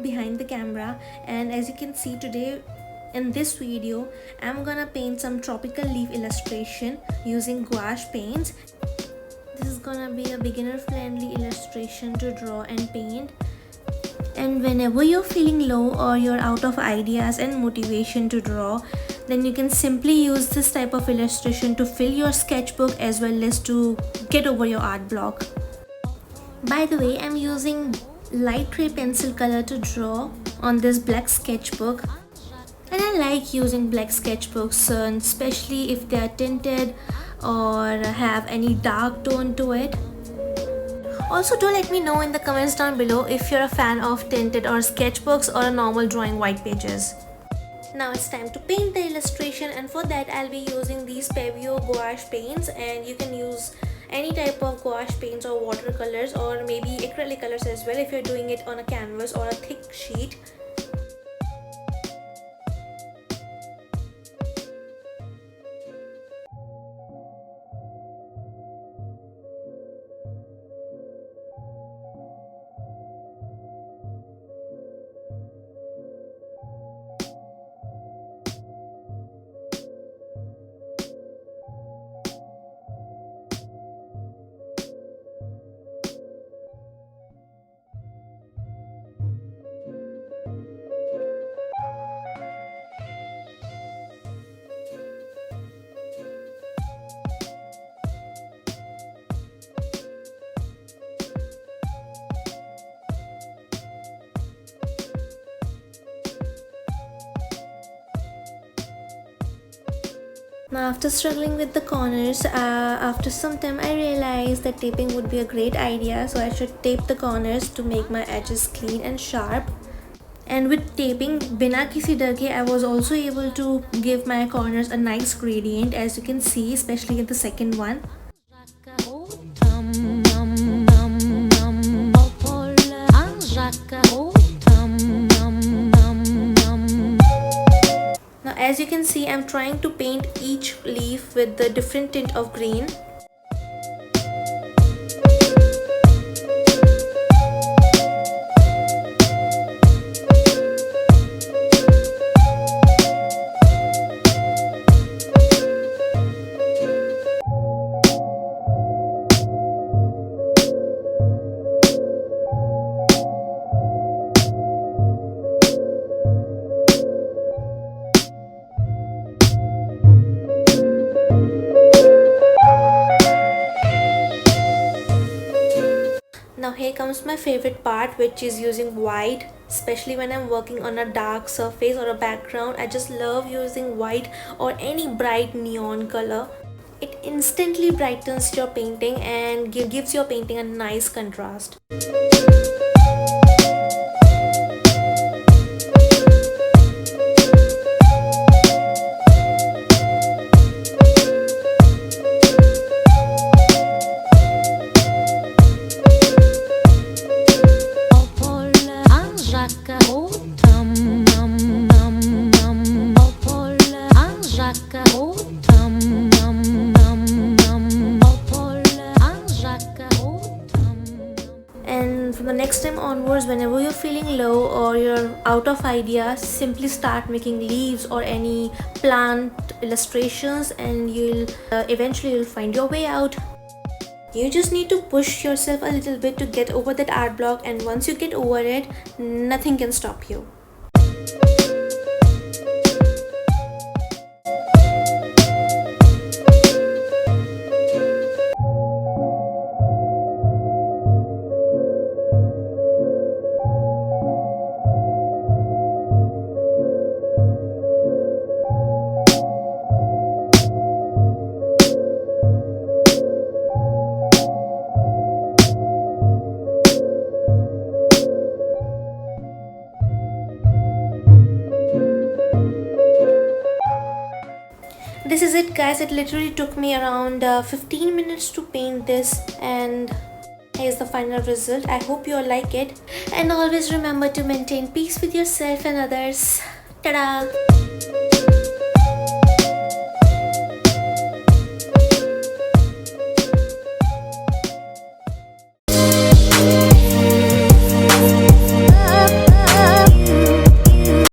behind the camera, and as you can see today in this video I'm gonna paint some tropical leaf illustration using gouache paints. This is gonna be a beginner friendly illustration to draw and paint, and whenever you're feeling low or you're out of ideas and motivation to draw, then you can simply use this type of illustration to fill your sketchbook as well as to get over your art block. By the way, I'm using light gray pencil color to draw on this black sketchbook, and I like using black sketchbooks, especially if they are tinted or have any dark tone to it. Also, do let me know in the comments down below if you're a fan of tinted or sketchbooks or a normal drawing white pages. Now it's time to paint the illustration, and for that I'll be using these Pebeo gouache paints, and you can use any type of gouache paints or watercolors or maybe acrylic colors as well if you're doing it on a canvas or a thick sheet. Now after struggling with the corners, after some time I realized that taping would be a great idea, so I should tape the corners to make my edges clean and sharp. And with taping bina kisi dar ke, I was also able to give my corners a nice gradient, as you can see, especially in the second one. As you can see, I'm trying to paint each leaf with the different tint of green. Now here comes my favorite part, which is using white, especially when I'm working on a dark surface or a background. I just love using white or any bright neon color. It instantly brightens your painting and gives your painting a nice contrast. And from the next time onwards, whenever you're feeling low or you're out of ideas, simply start making leaves or any plant illustrations, and you'll eventually find your way out. You just need to push yourself a little bit to get over that art block, and once you get over it, nothing can stop you. This is it, guys. It literally took me around 15 minutes to paint this, and here's the final result. I hope you all like it, and always remember to maintain peace with yourself and others. Ta-da!